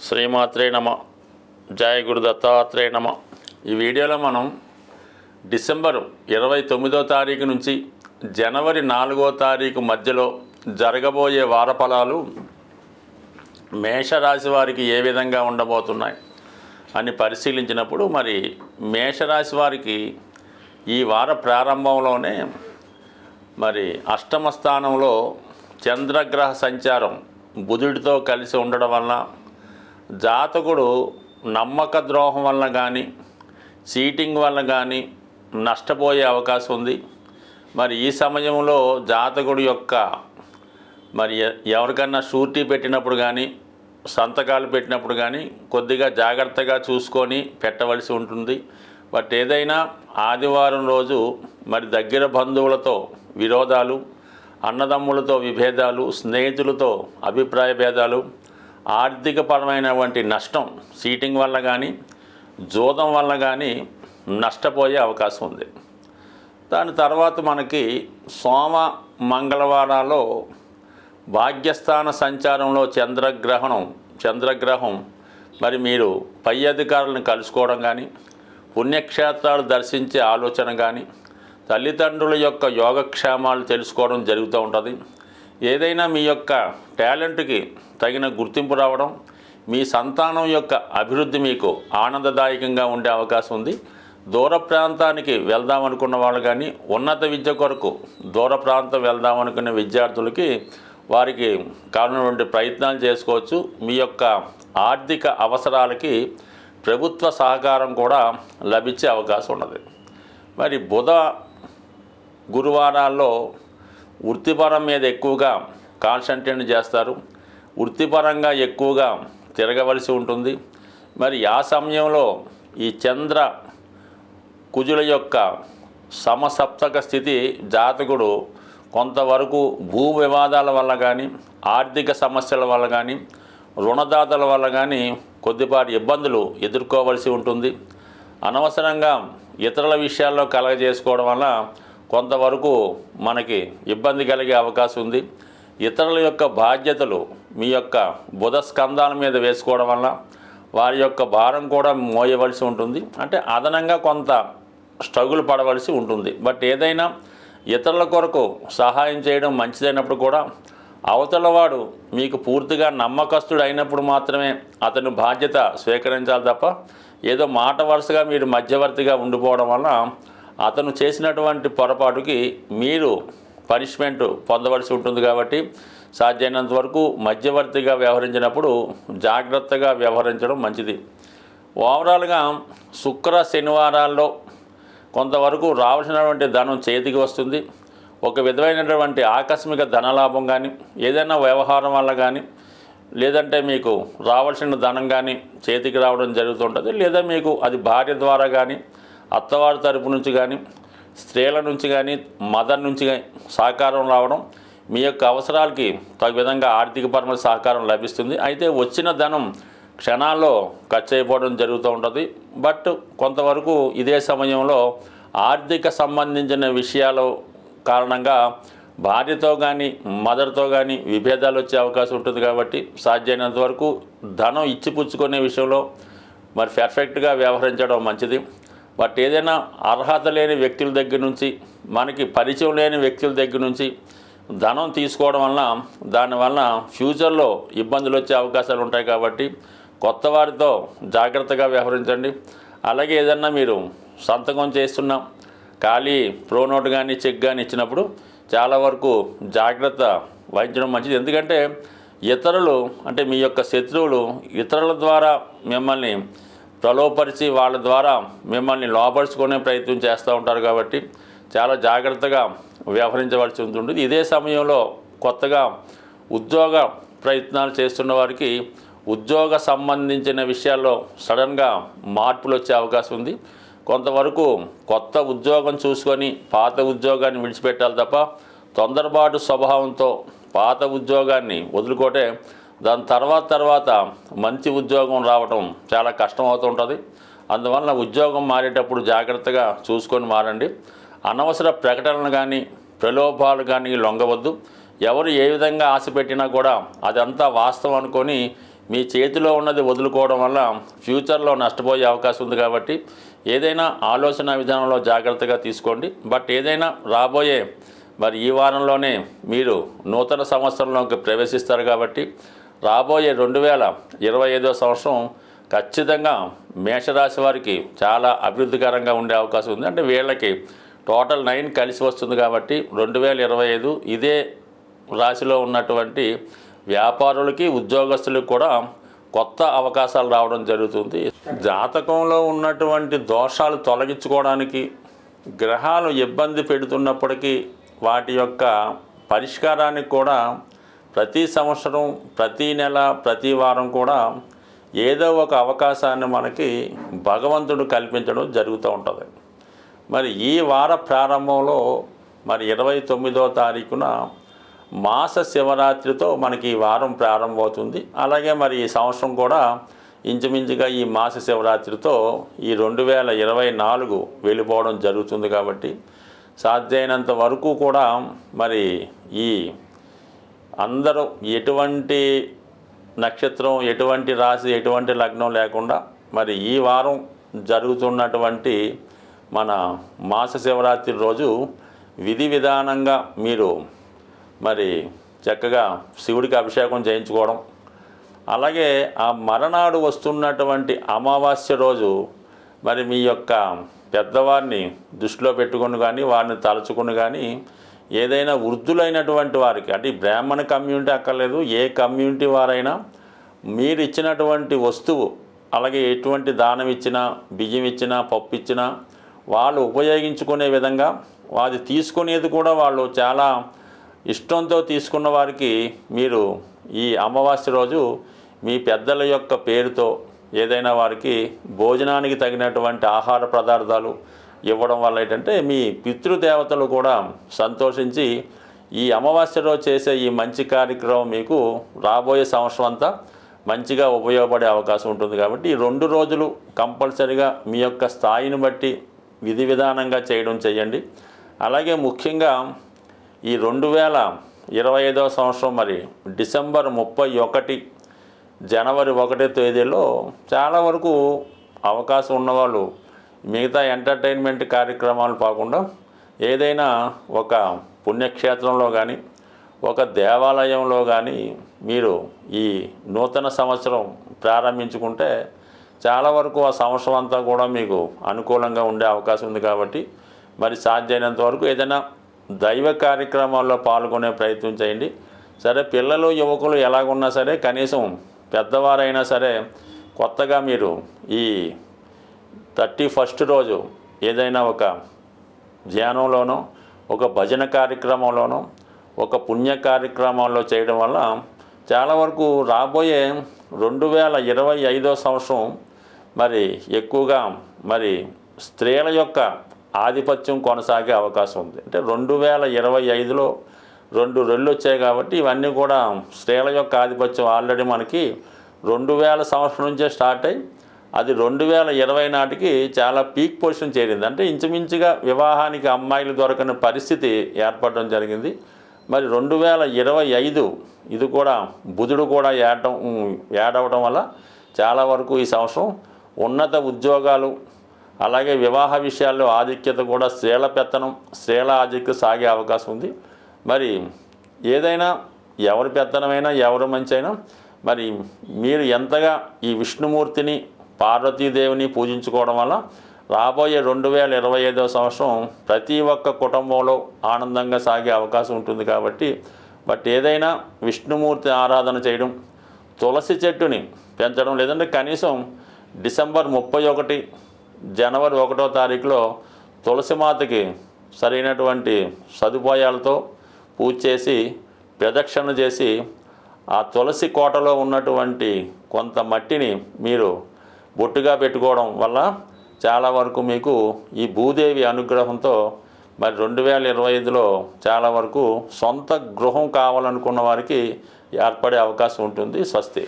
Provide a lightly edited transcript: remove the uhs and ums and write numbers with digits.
శ్రీమాత్రే నమ. జయ గురు దత్తాత్రేయ నమ. ఈ వీడియోలో మనం డిసెంబర్ 29వ తారీఖు నుంచి జనవరి 4వ తారీఖు మధ్యలో జరగబోయే వారఫలాలు మేషరాశి వారికి ఏ విధంగా ఉండబోతున్నాయి అని పరిశీలించినప్పుడు మరి మేషరాశి వారికి ఈ వార ప్రారంభంలోనే మరి అష్టమ స్థానంలో చంద్రగ్రహ సంచారం బుధుడితో కలిసి ఉండడం వల్ల జాతకుడు నమ్మక ద్రోహం వల్ల కానీ చీటింగ్ వల్ల కానీ నష్టపోయే అవకాశం ఉంది. మరి ఈ సమయంలో జాతకుడి యొక్క మరి ఎవరికన్నా షూరిటీ పెట్టినప్పుడు కానీ సంతకాలు పెట్టినప్పుడు కానీ కొద్దిగా జాగ్రత్తగా చూసుకొని పెట్టవలసి ఉంటుంది. బట్ ఏదైనా ఆదివారం రోజు మరి దగ్గర బంధువులతో విరోధాలు, అన్నదమ్ములతో విభేదాలు, స్నేహితులతో అభిప్రాయ భేదాలు, ఆర్థికపరమైనటువంటి నష్టం చీటింగ్ వల్ల కానీ జోదం వల్ల కానీ నష్టపోయే అవకాశం ఉంది. దాని తర్వాత మనకి సోమ మంగళవారాల్లో భాగ్యస్థాన సంచారంలో చంద్రగ్రహం మరి మీరు పై అధికారులను కలుసుకోవడం కానీ పుణ్యక్షేత్రాలు దర్శించే ఆలోచన కానీ తల్లిదండ్రుల యొక్క యోగక్షేమాలు తెలుసుకోవడం జరుగుతూ ఉంటుంది. ఏదైనా మీ యొక్క టాలెంట్కి తగిన గుర్తింపు రావడం, మీ సంతానం యొక్క అభివృద్ధి మీకు ఆనందదాయకంగా ఉండే అవకాశం ఉంది. దూర ప్రాంతానికి వెళ్దామనుకున్న వాళ్ళు కానీ ఉన్నత విద్య కొరకు దూర ప్రాంతం వెళ్దామనుకునే విద్యార్థులకి వారికి కావాలన్నటువంటి ప్రయత్నాలు చేసుకోవచ్చు. మీ యొక్క ఆర్థిక అవసరాలకి ప్రభుత్వ సహకారం కూడా లభించే అవకాశం ఉన్నది. మరి బుధ గురువారాల్లో వృత్తిపరం మీద ఎక్కువగా కాన్సంట్రేట్ చేస్తారు. వృత్తిపరంగా ఎక్కువగా తిరగవలసి ఉంటుంది. మరి ఆ సమయంలో ఈ చంద్ర కుజుల యొక్క సమసప్తక స్థితి జాతకుడు కొంతవరకు భూ వివాదాల వల్ల కానీ ఆర్థిక సమస్యల వల్ల కానీ రుణదాతల వల్ల కానీ కొద్దిపాటి ఇబ్బందులు ఎదుర్కోవలసి ఉంటుంది. అనవసరంగా ఇతరుల విషయాల్లో కలగజేసుకోవడం వల్ల కొంతవరకు మనకి ఇబ్బంది కలిగే అవకాశం ఉంది. ఇతరుల యొక్క బాధ్యతలు మీ యొక్క బుధ స్కంధాల మీద వేసుకోవడం వల్ల వారి యొక్క భారం కూడా మోయవలసి ఉంటుంది. అంటే అదనంగా కొంత స్ట్రగుల్ పడవలసి ఉంటుంది. బట్ ఏదైనా ఇతరుల కొరకు సహాయం చేయడం మంచిదైనప్పుడు కూడా అవతలవాడు మీకు పూర్తిగా నమ్మకస్తుడు అయినప్పుడు మాత్రమే అతను బాధ్యత స్వీకరించాలి తప్ప ఏదో మాట వరుసగా మీరు మధ్యవర్తిగా ఉండిపోవడం వల్ల అతను చేసినటువంటి పొరపాటుకి మీరు పనిష్మెంట్ పొందవలసి ఉంటుంది. కాబట్టి సాధ్యమైనంత వరకు మధ్యవర్తిగా వ్యవహరించినప్పుడు జాగ్రత్తగా వ్యవహరించడం మంచిది. ఓవరాల్గా శుక్ర శనివారాల్లో కొంతవరకు రావాల్సినటువంటి ధనం చేతికి వస్తుంది. ఒక విధమైనటువంటి ఆకస్మిక ధనలాభం కానీ ఏదైనా వ్యవహారం వల్ల కానీ లేదంటే మీకు రావాల్సిన ధనం కానీ చేతికి రావడం జరుగుతుంటుంది. లేదా మీకు అది భార్య ద్వారా కానీ అత్తవారి తరపు నుంచి కానీ స్త్రీల నుంచి కానీ మదర్ నుంచి సహకారం రావడం మీ యొక్క అవసరాలకి తగు విధంగా ఆర్థికపరమైన సహకారం లభిస్తుంది. అయితే వచ్చిన ధనం క్షణాల్లో ఖర్చు అయిపోవడం జరుగుతూ ఉంటుంది. బట్ కొంతవరకు ఇదే సమయంలో ఆర్థిక సంబంధించిన విషయాల కారణంగా భార్యతో కానీ మదర్తో కానీ విభేదాలు వచ్చే అవకాశం ఉంటుంది. కాబట్టి సాధ్యమైనంత వరకు ధనం ఇచ్చిపుచ్చుకునే విషయంలో మరి పర్ఫెక్ట్గా వ్యవహరించడం మంచిది. బట్ ఏదైనా అర్హత లేని వ్యక్తుల దగ్గర నుంచి మనకి పరిచయం లేని వ్యక్తుల దగ్గర నుంచి ధనం తీసుకోవడం వలన దానివల్ల ఫ్యూచర్లో ఇబ్బందులు వచ్చే అవకాశాలు ఉంటాయి. కాబట్టి కొత్త వారితో జాగ్రత్తగా వ్యవహరించండి. అలాగే ఏదన్నా మీరు సంతకం చేస్తున్నా ఖాళీ ప్రో నోట్ కానీ చెక్ కానీ ఇచ్చినప్పుడు చాలా వరకు జాగ్రత్త వహించడం మంచిది. ఎందుకంటే ఇతరులు అంటే మీ యొక్క శత్రువులు ఇతరుల ద్వారా మిమ్మల్ని ప్రలోభపరిచి వాళ్ళ ద్వారా మిమ్మల్ని లోపరుచుకునే ప్రయత్నం చేస్తూ ఉంటారు. కాబట్టి చాలా జాగ్రత్తగా వ్యవహరించవలసి ఉంటుంది. ఇదే సమయంలో కొత్తగా ఉద్యోగ ప్రయత్నాలు చేస్తున్న వారికి ఉద్యోగ సంబంధించిన విషయాల్లో సడన్గా మార్పులు వచ్చే అవకాశం ఉంది. కొంతవరకు కొత్త ఉద్యోగం చూసుకొని పాత ఉద్యోగాన్ని విడిచిపెట్టాలి తప్ప తొందరపాటు స్వభావంతో పాత ఉద్యోగాన్ని వదులుకోటే దాని తర్వాత మంచి ఉద్యోగం రావడం చాలా కష్టం అవుతుంటుంది. అందువలన ఉద్యోగం మారేటప్పుడు జాగ్రత్తగా చూసుకొని మారండి. అనవసర ప్రకటనలు కానీ ప్రలోభాలు కానీ లొంగవద్దు. ఎవరు ఏ విధంగా ఆశ పెట్టినా కూడా అదంతా వాస్తవం అనుకొని మీ చేతిలో ఉన్నది వదులుకోవడం వల్ల ఫ్యూచర్లో నష్టపోయే అవకాశం ఉంది. కాబట్టి ఏదైనా ఆలోచన విధానంలో జాగ్రత్తగా తీసుకోండి. బట్ ఏదైనా రాబోయే మరి ఈ వారంలోనే మీరు నూతన సంవత్సరంలోకి ప్రవేశిస్తారు కాబట్టి రాబోయే 2025వ సంవత్సరం ఖచ్చితంగా మేషరాశి వారికి చాలా అభివృద్ధికరంగా ఉండే అవకాశం ఉంది. అంటే వీళ్ళకి టోటల్ 9 కలిసి వస్తుంది కాబట్టి 2025 ఇదే రాశిలో ఉన్నటువంటి వ్యాపారులకి ఉద్యోగస్తులకు కూడా కొత్త అవకాశాలు రావడం జరుగుతుంది. జాతకంలో ఉన్నటువంటి దోషాలు తొలగించుకోవడానికి గ్రహాలు ఇబ్బంది పెడుతున్నప్పటికీ వాటి యొక్క పరిష్కారానికి కూడా ప్రతి సంవత్సరం, ప్రతి నెల, ప్రతి వారం కూడా ఏదో ఒక అవకాశాన్ని మనకి భగవంతుడు కల్పించడం జరుగుతూ ఉంటుంది. మరి ఈ వార ప్రారంభంలో మరి 29వ తారీఖున మాస శివరాత్రితో మనకి ఈ వారం ప్రారంభమవుతుంది. అలాగే మరి ఈ సంవత్సరం కూడా ఇంచుమించుగా ఈ మాస శివరాత్రితో ఈ 2024 వెళ్ళిపోవడం జరుగుతుంది. కాబట్టి సాధ్యమైనంత వరకు కూడా మరి ఈ అందరూ ఎటువంటి నక్షత్రం, ఎటువంటి రాశి, ఎటువంటి లగ్నం లేకుండా మరి ఈ వారం జరుగుతున్నటువంటి మన మాస శివరాత్రి రోజు విధి విధానంగా మీరు మరి చక్కగా శివుడికి అభిషేకం చేయించుకోవడం, అలాగే ఆ మరణాడు వస్తున్నటువంటి అమావాస్య రోజు మరి మీ యొక్క పెద్దవారిని దృష్టిలో పెట్టుకుని కానీ వారిని తలుచుకుని కానీ ఏదైనా వృద్ధులైనటువంటి వారికి, అంటే ఈ బ్రాహ్మణ కమ్యూనిటీ అక్కర్లేదు, ఏ కమ్యూనిటీ వారైనా మీరు ఇచ్చినటువంటి వస్తువు, అలాగే ఎటువంటి దానం ఇచ్చినా, బియ్యం ఇచ్చినా, పప్పు ఇచ్చినా వాళ్ళు ఉపయోగించుకునే విధంగా అది తీసుకునేది కూడా వాళ్ళు చాలా ఇష్టంతో తీసుకున్న వారికి మీరు ఈ అమావాస్య రోజు మీ పెద్దల యొక్క పేరుతో ఏదైనా వారికి భోజనానికి తగినటువంటి ఆహార పదార్థాలు ఇవ్వడం వల్ల ఏంటంటే మీ పితృదేవతలు కూడా సంతోషించి ఈ అమావాస్య రోజు చేసే ఈ మంచి కార్యక్రమం మీకు రాబోయే సంవత్సరం అంతా మంచిగా ఉపయోగపడే అవకాశం ఉంటుంది. కాబట్టి ఈ 2 రోజులు కంపల్సరిగా మీ యొక్క స్థాయిని బట్టి విధి విధానంగా చేయడం చేయండి. అలాగే ముఖ్యంగా ఈ 2025వ సంవత్సరం మరి డిసెంబర్ 31, జనవరి 1 తేదీలో చాలా వరకు అవకాశం ఉన్నవాళ్ళు మిగతా ఎంటర్టైన్మెంట్ కార్యక్రమాలు కాకుండా ఏదైనా ఒక పుణ్యక్షేత్రంలో కానీ, ఒక దేవాలయంలో కానీ మీరు ఈ నూతన సంవత్సరం ప్రారంభించుకుంటే చాలా వరకు ఆ సంవత్సరం అంతా కూడా మీకు అనుకూలంగా ఉండే అవకాశం ఉంది. కాబట్టి మరి సాధ్యమైనంత వరకు ఏదైనా దైవ కార్యక్రమాల్లో పాల్గొనే ప్రయత్నం చేయండి. సరే, పిల్లలు, యువకులు ఎలాగున్నా సరే కనీసం పెద్దవారైనా సరే కొత్తగా మీరు ఈ 31st రోజు ఏదైనా ఒక ధ్యానంలోనో, ఒక భజన కార్యక్రమంలోనో, ఒక పుణ్య కార్యక్రమాల్లో చేయడం వల్ల చాలా వరకు రాబోయే 2025వ సంవత్సరం మరి ఎక్కువగా మరి స్త్రీల యొక్క ఆధిపత్యం కొనసాగే అవకాశం ఉంది. అంటే 2025లో 2 రెళ్ళు వచ్చాయి కాబట్టి ఇవన్నీ కూడా స్త్రీల యొక్క ఆధిపత్యం ఆల్రెడీ మనకి 2000 సంవత్సరం నుంచే స్టార్ట్ అయ్యి అది 2020 నాటికి చాలా పీక్ పొజిషన్ చేరింది. అంటే ఇంచుమించుగా వివాహానికి అమ్మాయిలు దొరకని పరిస్థితి ఏర్పడడం జరిగింది. మరి 2025 ఇది కూడా బుధుడు కూడా యాడ్ అవ్వడం వల్ల చాలా వరకు ఈ సంవత్సరం ఉన్నత ఉద్యోగాలు, అలాగే వివాహ విషయాల్లో ఆధిక్యత కూడా స్త్రీల పెత్తనం, స్త్రీల ఆధిక్యత సాగే అవకాశం ఉంది. మరి ఏదైనా ఎవరి పెత్తనమైనా, ఎవరి మంచి అయినా మరి మీరు ఎంతగా ఈ విష్ణుమూర్తిని, పార్వతీదేవిని పూజించుకోవడం వల్ల రాబోయే 2025వ సంవత్సరం ప్రతి ఒక్క కుటుంబంలో ఆనందంగా సాగే అవకాశం ఉంటుంది. కాబట్టి ఏదైనా విష్ణుమూర్తి ఆరాధన చేయడం, తులసి చెట్టుని పెంచడం, లేదంటే కనీసం డిసెంబర్ 31, జనవరి 1వ తారీఖులో తులసిమాతకి సరైనటువంటి సదుపాయాలతో పూజ చేసి ప్రదక్షిణ చేసి ఆ తులసి కోటలో ఉన్నటువంటి కొంత మట్టిని మీరు బొట్టుగా పెట్టుకోవడం వల్ల చాలా వరకు మీకు ఈ భూదేవి అనుగ్రహంతో మరి 2025లో చాలా వరకు సొంత గృహం కావాలనుకున్న వారికి ఏర్పడే అవకాశం ఉంటుంది. స్వస్తి.